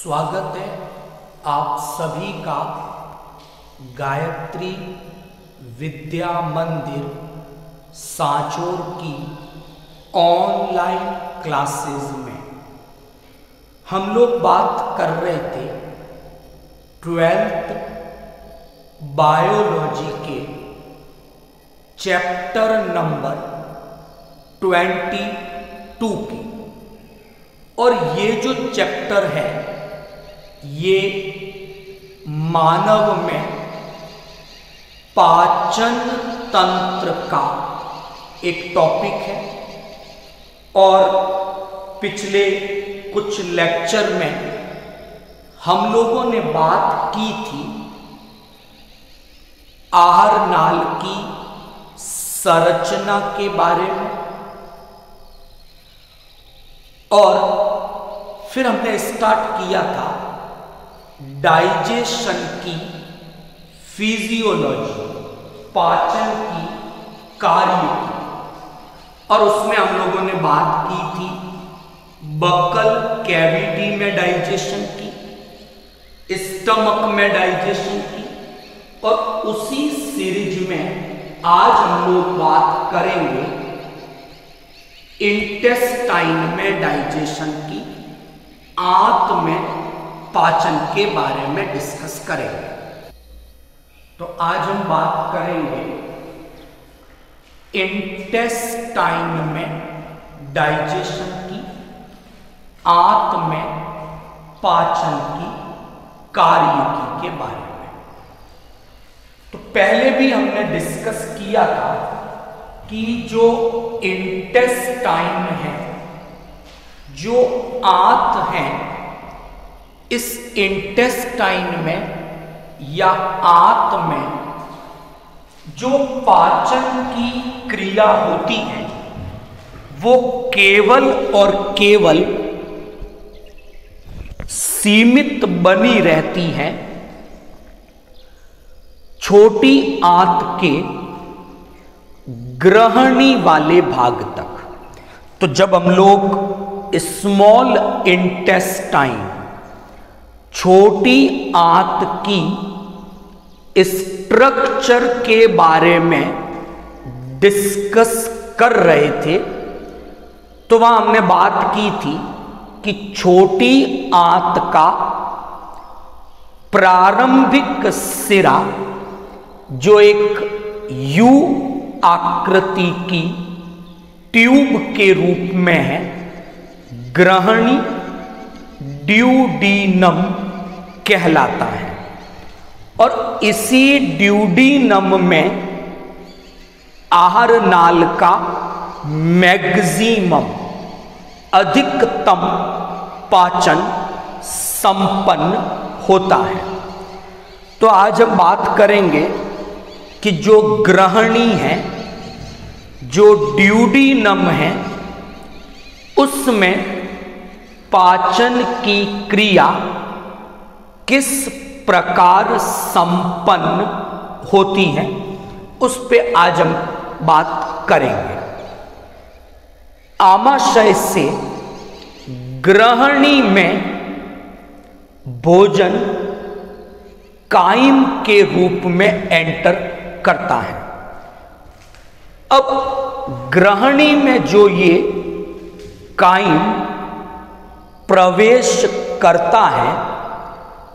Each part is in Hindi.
स्वागत है आप सभी का गायत्री विद्या मंदिर सांचौर की ऑनलाइन क्लासेस में। हम लोग बात कर रहे थे 12th बायोलॉजी के चैप्टर नंबर 22 की। और ये जो चैप्टर है ये मानव में पाचन तंत्र का एक टॉपिक है। और पिछले कुछ लेक्चर में हम लोगों ने बात की थी आहार नाल की संरचना के बारे में, और फिर हमने स्टार्ट किया था डाइजेशन की फिजियोलॉजी, पाचन की कार्य की। और उसमें हम लोगों ने बात की थी बकल कैविटी में डाइजेशन की, स्टमक में डाइजेशन की। और उसी सीरीज में आज हम लोग बात करेंगे इंटेस्टाइन में डाइजेशन की, आंत में पाचन के बारे में डिस्कस करेंगे। तो आज हम बात करेंगे इंटेस्टाइन में डाइजेशन की, आंत में पाचन की कार्य की के बारे में। तो पहले भी हमने डिस्कस किया था कि जो इंटेस्टाइन है, जो आंत है, इस इंटेस्टाइन में या आंत में जो पाचन की क्रिया होती है वो केवल और केवल सीमित बनी रहती है छोटी आंत के ग्रहणी वाले भाग तक। तो जब हम लोग स्मॉल इंटेस्टाइन, छोटी आंत की स्ट्रक्चर के बारे में डिस्कस कर रहे थे, तो वहां हमने बात की थी कि छोटी आंत का प्रारंभिक सिरा जो एक यू आकृति की ट्यूब के रूप में है, ग्रहणी ड्यूडीनम कहलाता है। और इसी ड्यूडीनम में आहार नाल का मैक्सिमम, अधिकतम पाचन संपन्न होता है। तो आज हम बात करेंगे कि जो ग्रहणी है, जो ड्यूडीनम है, उसमें पाचन की क्रिया किस प्रकार संपन्न होती है, उस पे आज हम बात करेंगे। आमाशय से ग्रहणी में भोजन काइम के रूप में एंटर करता है। अब ग्रहणी में जो ये काइम प्रवेश करता है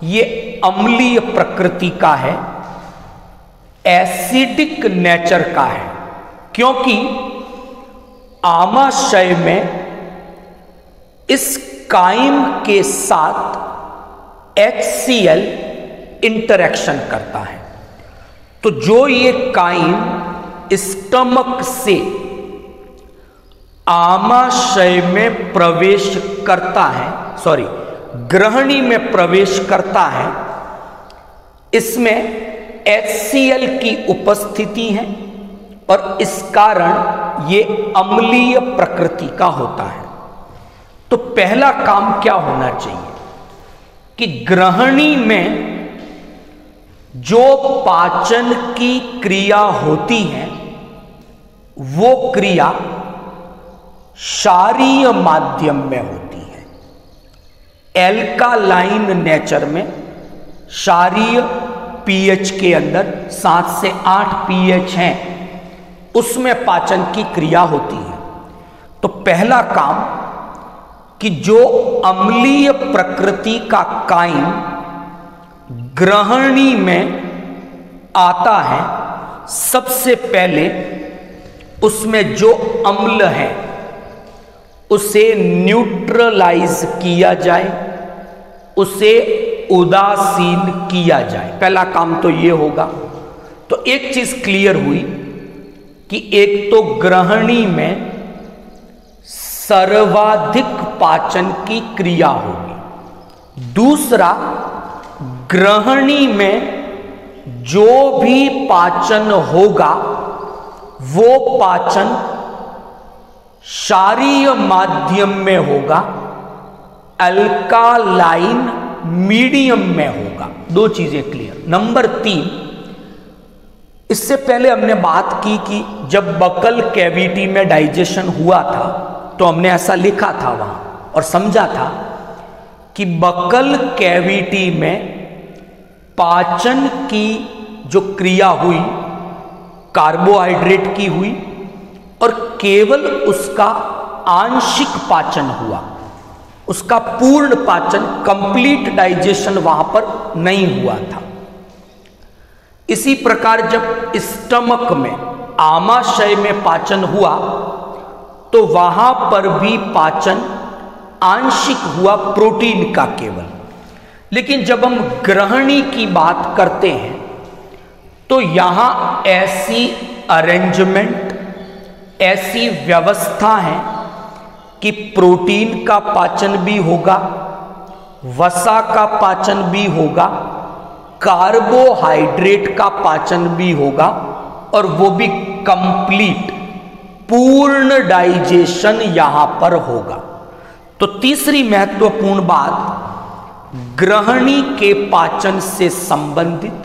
ये अम्लीय प्रकृति का है, एसिडिक नेचर का है, क्योंकि आमाशय में इस काइम के साथ HCl इंटरेक्शन करता है। तो जो ये काइम स्टमक से आमाशय में प्रवेश करता है, ग्रहणी में प्रवेश करता है, इसमें HCl की उपस्थिति है और इस कारण ये अम्लीय प्रकृति का होता है। तो पहला काम क्या होना चाहिए कि ग्रहणी में जो पाचन की क्रिया होती है वो क्रिया क्षारीय माध्यम में होती है। एल्कालाइन नेचर में, क्षारीय पीएच के अंदर 7 से 8 पीएच हैं, उसमें पाचन की क्रिया होती है। तो पहला काम कि जो अम्लीय प्रकृति का काइम ग्रहणी में आता है, सबसे पहले उसमें जो अम्ल है उसे न्यूट्रलाइज किया जाए, उसे उदासीन किया जाए। पहला काम तो ये होगा। तो एक चीज क्लियर हुई कि एक तो ग्रहणी में सर्वाधिक पाचन की क्रिया होगी, दूसरा ग्रहणी में जो भी पाचन होगा वो पाचन क्षारीय माध्यम में होगा, अल्कालाइन मीडियम में होगा। दो चीजें क्लियर। नंबर 3, इससे पहले हमने बात की कि जब बकल कैविटी में डाइजेशन हुआ था तो हमने ऐसा लिखा था वहां और समझा था कि बकल कैविटी में पाचन की जो क्रिया हुई कार्बोहाइड्रेट की हुई और केवल उसका आंशिक पाचन हुआ, उसका पूर्ण पाचन, कंप्लीट डाइजेशन वहां पर नहीं हुआ था। इसी प्रकार जब स्टमक में, आमाशय में पाचन हुआ तो वहां पर भी पाचन आंशिक हुआ, प्रोटीन का केवल। लेकिन जब हम ग्रहणी की बात करते हैं तो यहां ऐसी अरेंजमेंट, ऐसी व्यवस्था है कि प्रोटीन का पाचन भी होगा, वसा का पाचन भी होगा, कार्बोहाइड्रेट का पाचन भी होगा और वो भी कंप्लीट, पूर्ण डाइजेशन यहां पर होगा। तो तीसरी महत्वपूर्ण बात, ग्रहणी के पाचन से संबंधित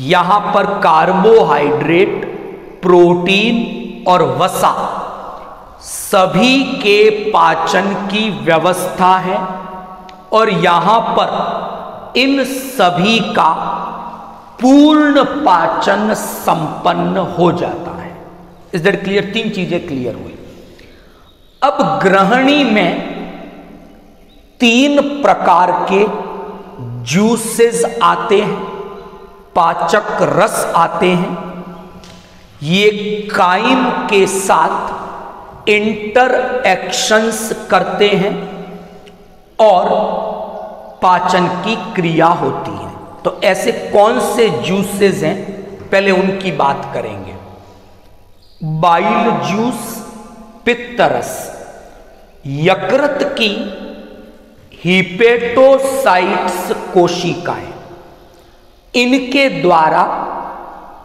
यहां पर कार्बोहाइड्रेट, प्रोटीन और वसा सभी के पाचन की व्यवस्था है और यहां पर इन सभी का पूर्ण पाचन संपन्न हो जाता है। Is that clear? 3 चीजें क्लियर हुई। अब ग्रहणी में 3 प्रकार के जूसेस आते हैं, पाचक रस आते हैं। ये काइम के साथ इंटरएक्शंस करते हैं और पाचन की क्रिया होती है। तो ऐसे कौन से जूसेस हैं, पहले उनकी बात करेंगे। बाइल जूस, पित्तरस, यकृत की हिपेटोसाइट्स कोशिकाएं, इनके द्वारा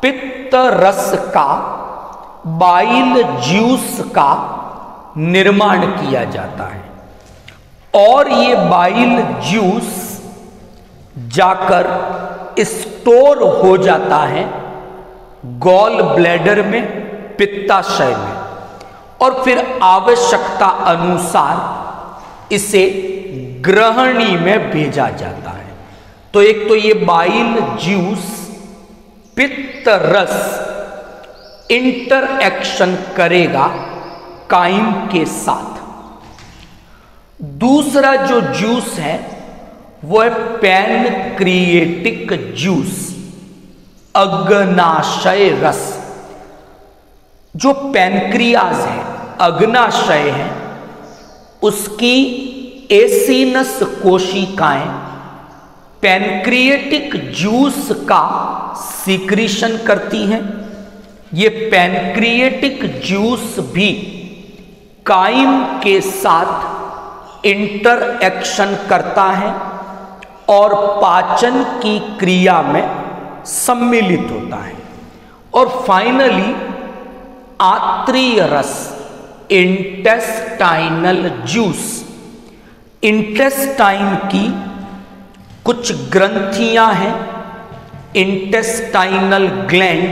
पित्त रस का, बाइल जूस का निर्माण किया जाता है और ये बाइल जूस जाकर स्टोर हो जाता है गॉल ब्लैडर में, पित्ताशय में, और फिर आवश्यकता अनुसार इसे ग्रहणी में भेजा जाता है। तो एक तो ये बाइल जूस, पित्त रस इंटरएक्शन करेगा काइम के साथ। दूसरा जो जूस है वो है पैनक्रिएटिक जूस, अग्नाशय रस। जो पैनक्रियाज है, अग्नाशय है, उसकी एसिनस कोशिकाएं पैनक्रिएटिक जूस का सीक्रीशन करती हैं। ये पैनक्रिएटिक जूस भी काइम के साथ इंटरएक्शन करता है और पाचन की क्रिया में सम्मिलित होता है। और फाइनली आत्रीय रस, इंटेस्टाइनल जूस, इंटेस्टाइन की कुछ ग्रंथियां हैं, इंटेस्टाइनल ग्लैंड,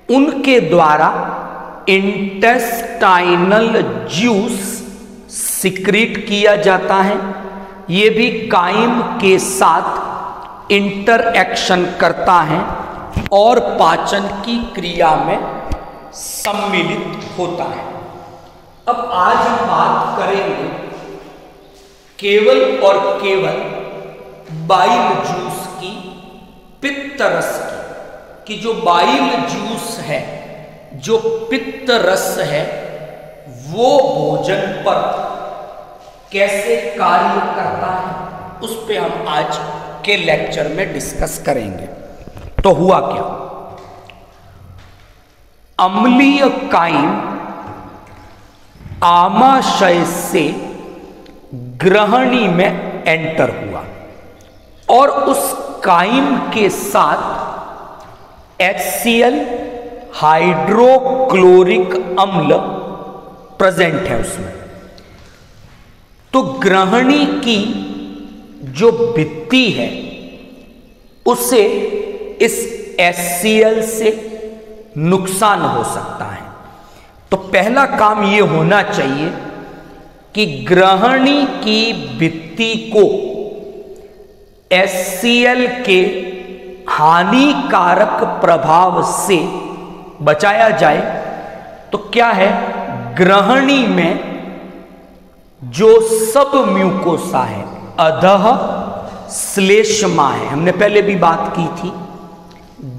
उनके द्वारा इंटेस्टाइनल जूस सिक्रीट किया जाता है ये भी काइम के साथ इंटरएक्शन करता है और पाचन की क्रिया में सम्मिलित होता है। अब आज हम बात करेंगे केवल और केवल बाइल जूस की, पित्त रस की, कि जो बाइल जूस है, जो पित्त रस है, वो भोजन पर कैसे कार्य करता है, उस पे हम आज के लेक्चर में डिस्कस करेंगे। तो हुआ क्या, अम्लीय काइम आमाशय से ग्रहणी में एंटर हुआ और उस काइम के साथ HCl हाइड्रोक्लोरिक अम्ल प्रेजेंट है उसमें। तो ग्रहणी की जो भित्ति है उसे इस HCl से नुकसान हो सकता है। तो पहला काम यह होना चाहिए कि ग्रहणी की भित्ति को HCl के हानिकारक प्रभाव से बचाया जाए। तो क्या है, ग्रहणी में जो सब म्यूकोसा है, अधः श्लेष्मा है, हमने पहले भी बात की थी,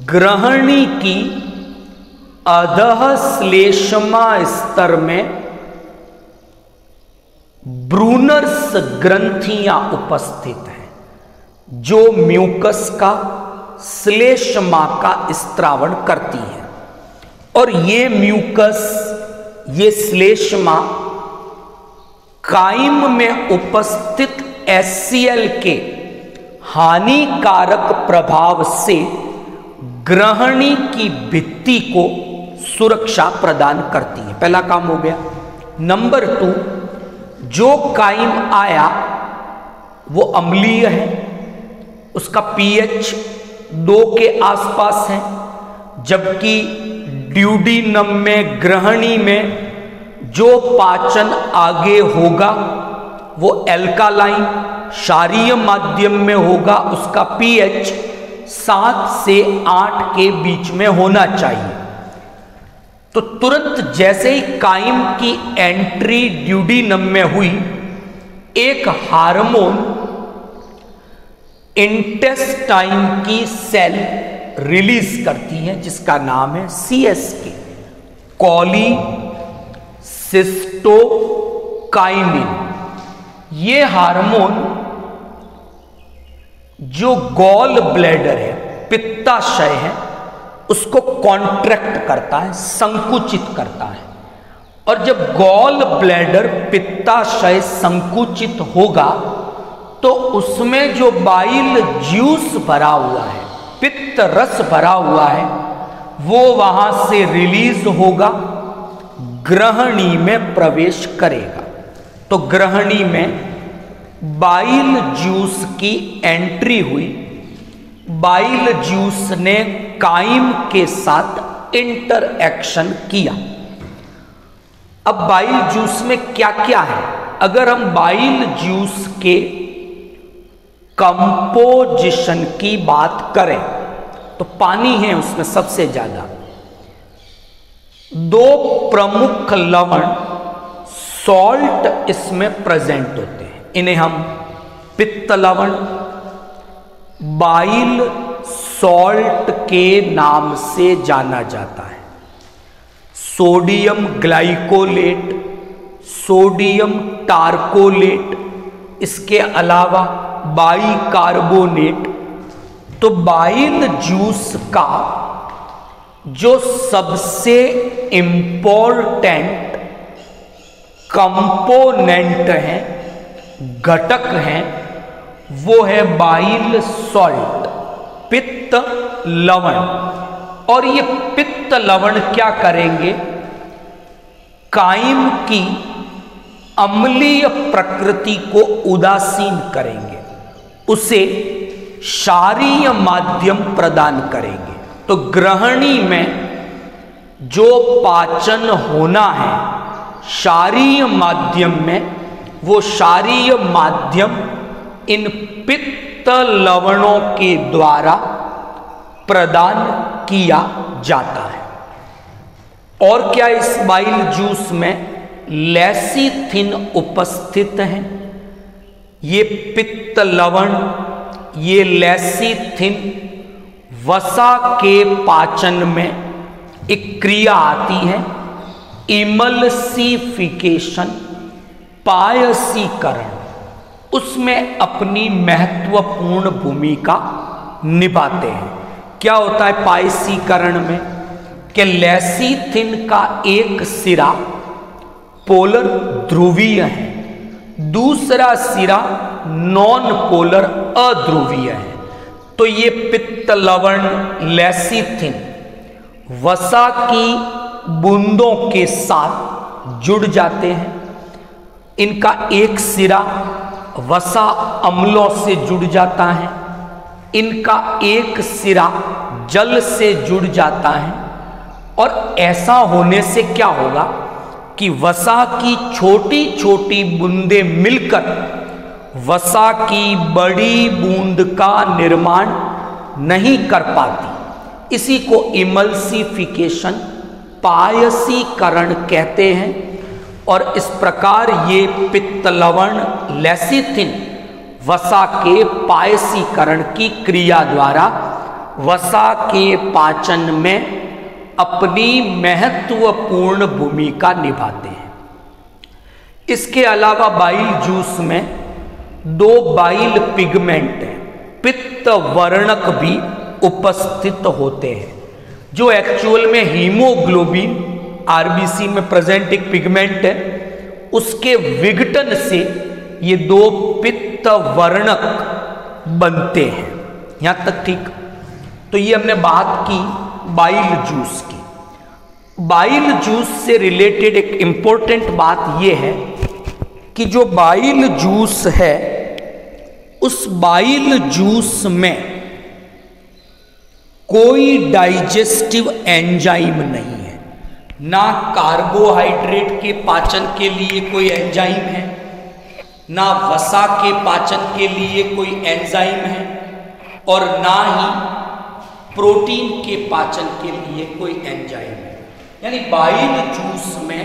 ग्रहणी की अधः श्लेष्मा स्तर में ब्रूनर्स ग्रंथियां उपस्थित हैं जो म्यूकस का, श्लेष्मा का स्त्रावण करती है। और ये म्यूकस, ये श्लेष्मा काइम में उपस्थित HCl के हानिकारक प्रभाव से ग्रहणी की भित्ति को सुरक्षा प्रदान करती है। पहला काम हो गया। नंबर 2, जो काइम आया वो अम्लीय है, उसका pH 2 के आसपास है, जबकि ड्यूडीनम में, ग्रहणी में जो पाचन आगे होगा वो एल्कालाइन क्षारीय माध्यम में होगा, उसका pH 7 से 8 के बीच में होना चाहिए। तो तुरंत जैसे ही काइम की एंट्री ड्यूडीनम में हुई, एक हार्मोन इंटेस्टाइन की सेल रिलीज करती है जिसका नाम है CSK, कोलिसिस्टोकाइनिन। ये हार्मोन जो गॉल ब्लैडर है, पित्ताशय है, उसको कॉन्ट्रैक्ट करता है, संकुचित करता है। और जब गॉल ब्लैडर, पित्ताशय संकुचित होगा तो उसमें जो बाइल जूस भरा हुआ है, पित्त रस भरा हुआ है, वो वहां से रिलीज होगा, ग्रहणी में प्रवेश करेगा। तो ग्रहणी में बाइल जूस की एंट्री हुई, बाइल जूस ने काइम के साथ इंटरएक्शन किया। अब बाइल जूस में क्या क्या है, अगर हम बाइल जूस के कंपोजिशन की बात करें तो पानी है उसमें सबसे ज्यादा। 2 प्रमुख लवण सॉल्ट इसमें प्रेजेंट होते हैं, इन्हें हम पित्त लवण, बाइल सॉल्ट के नाम से जाना जाता है। सोडियम ग्लाइकोलेट, सोडियम टार्कोलेट, इसके अलावा बाइकार्बोनेट। तो बाइल जूस का जो सबसे इंपॉर्टेंट कंपोनेंट है, घटक है, वो है बाइल सॉल्ट, पित्त लवण। और ये पित्त लवण क्या करेंगे, काइम की अम्लीय प्रकृति को उदासीन करेंगे, उसे क्षारीय माध्यम प्रदान करेंगे। तो ग्रहणी में जो पाचन होना है क्षारीय माध्यम में, वो क्षारीय माध्यम इन पित्त लवणों के द्वारा प्रदान किया जाता है। और क्या इस बाइल जूस में लेसिथिन उपस्थित है? ये पित्त लवण, ये लेसिथिन वसा के पाचन में एक क्रिया आती है, इमल्सिफिकेशन, पायसीकरण, उसमें अपनी महत्वपूर्ण भूमिका निभाते हैं। क्या होता है पायसीकरण में? कि लेसिथिन का एक सिरा पोलर ध्रुवीय है, दूसरा सिरा नॉन पोलर अध्रुवीय है। तो ये पित्त लवण लेसिथिन वसा की बूंदों के साथ जुड़ जाते हैं। इनका एक सिरा वसा अम्लों से जुड़ जाता है, इनका एक सिरा जल से जुड़ जाता है। और ऐसा होने से क्या होगा कि वसा की छोटी छोटी बूंदें मिलकर वसा की बड़ी बूंद का निर्माण नहीं कर पाती। इसी को इमल्सिफिकेशन, पायसीकरण कहते हैं। और इस प्रकार ये पित्त लवण लेसिथिन वसा के पायसीकरण की क्रिया द्वारा वसा के पाचन में अपनी महत्वपूर्ण भूमिका निभाते हैं। इसके अलावा बाइल जूस में 2 बाइल पिगमेंट हैं, पित्त वर्णक भी उपस्थित होते हैं, जो एक्चुअल में हीमोग्लोबिन आरबीसी में प्रेजेंट एक पिगमेंट है, उसके विघटन से ये 2 पित्त वर्णक बनते हैं। यहां तक ठीक? तो ये हमने बात की बाइल जूस की। बाइल जूस से रिलेटेड एक इंपॉर्टेंट बात यह है कि जो बाइल जूस है, उस बाइल जूस में कोई डाइजेस्टिव एंजाइम नहीं है। ना कार्बोहाइड्रेट के पाचन के लिए कोई एंजाइम है, ना वसा के पाचन के लिए कोई एंजाइम है, और ना ही प्रोटीन के पाचन के लिए कोई एंजाइम है। यानी बाइल जूस में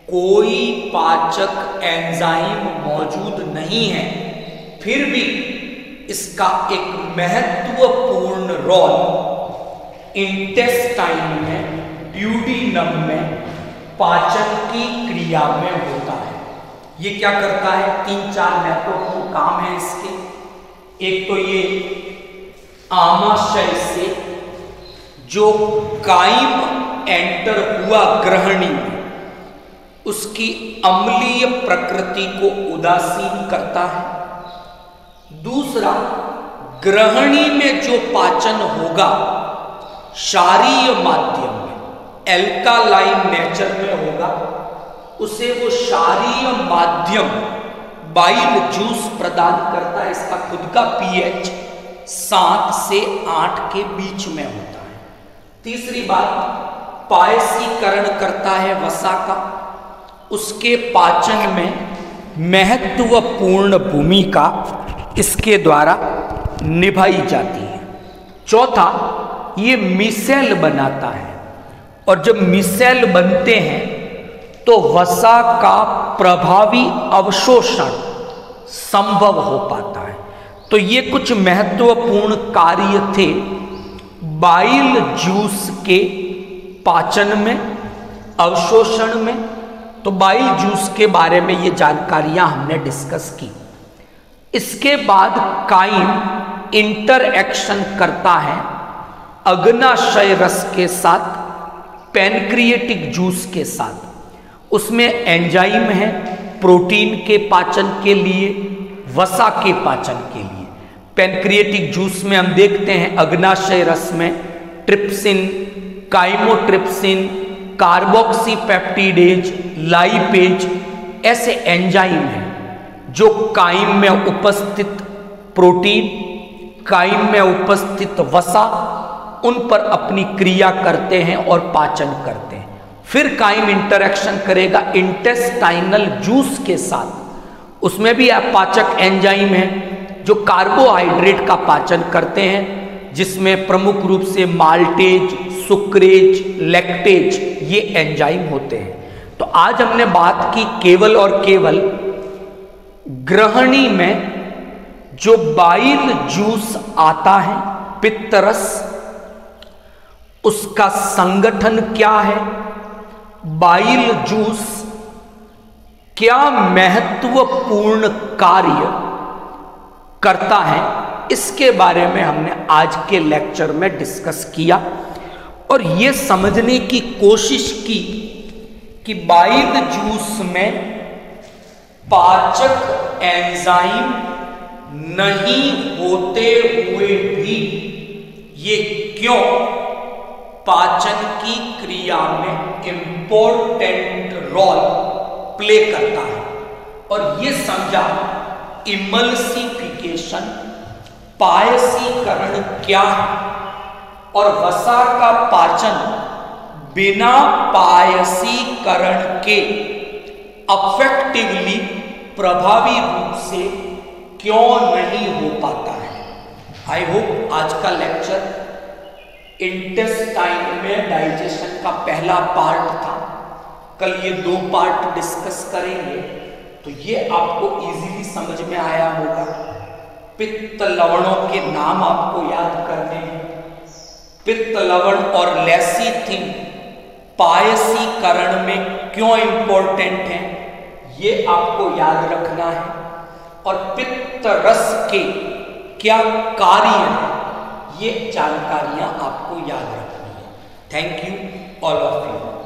कोई पाचक एंजाइम मौजूड नहीं है, फिर भी इसका एक महत्वपूर्ण रोल इंटेस्टाइन में, ड्यूडिनम में पाचन की क्रिया में होता है। ये क्या करता है? 3-4 महत्वपूर्ण काम है इसके। एक तो ये आमाशय से जो काइम एंटर हुआ ग्रहणी में, उसकी अम्लीय प्रकृति को उदासीन करता है। दूसरा, ग्रहणी में जो पाचन होगा क्षारीय माध्यम में, एल्कालाइन नेचर में होगा, उसे वो क्षारीय माध्यम बाइल जूस प्रदान करता है। इसका खुद का पीएच 7 से 8 के बीच में होता है। तीसरी बात, पायसीकरण करता है वसा का, उसके पाचन में महत्वपूर्ण भूमिका इसके द्वारा निभाई जाती है। चौथा, ये मिसेल बनाता है, और जब मिसेल बनते हैं तो वसा का प्रभावी अवशोषण संभव हो पाता है। तो ये कुछ महत्वपूर्ण कार्य थे बाइल जूस के पाचन में, अवशोषण में। तो बाइल जूस के बारे में ये जानकारियां हमने डिस्कस की। इसके बाद काइम इंटरएक्शन करता है अग्नाशय रस के साथ, पैनक्रिएटिक जूस के साथ। उसमें एंजाइम है प्रोटीन के पाचन के लिए, वसा के पाचन के लिए। पैनक्रिएटिक जूस में हम देखते हैं अग्नाशय रस में ट्रिप्सिन, काइमोट्रिप्सिन, कार्बोक्सीपेप्टिडेज, लाइपेज, ऐसे एंजाइम हैं जो काइम में उपस्थित प्रोटीन, काइम में उपस्थित वसा, उन पर अपनी क्रिया करते हैं और पाचन करते हैं। फिर काइम इंटरेक्शन करेगा इंटेस्टाइनल जूस के साथ, उसमें भी पाचक एंजाइम है जो कार्बोहाइड्रेट का पाचन करते हैं, जिसमें प्रमुख रूप से माल्टेज, सुक्रेज, लैक्टेज ये एंजाइम होते हैं। तो आज हमने बात की केवल और केवल ग्रहणी में जो बाइल जूस आता है, पित्तरस, उसका संगठन क्या है, बाइल जूस क्या महत्वपूर्ण कार्य करता है, इसके बारे में हमने आज के लेक्चर में डिस्कस किया और ये समझने की कोशिश की कि बाइल जूस में पाचक एंजाइम नहीं होते हुए भी ये क्यों पाचन की क्रिया में इंपॉर्टेंट रोल प्ले करता है, और ये समझा इमल्सिफिकेशन, पायसीकरण क्या है, और वसा का पाचन बिना पायसीकरण के अफेक्टिवली प्रभावी रूप से क्यों नहीं हो पाता है। आई होप आज का लेक्चर इंटेस्टाइन में डाइजेशन का पहला पार्ट था, कल ये 2 पार्ट डिस्कस करेंगे, तो ये आपको इजीली समझ में आया होगा। पित्त लवणों के नाम आपको याद करने हैं। पित्त लवण और लेसिथिन पायसीकरण में क्यों इंपॉर्टेंट है ये आपको याद रखना है, और पित्त रस के क्या कार्य हैं ये जानकारियां आपको याद रखनी है। Thank you all of you.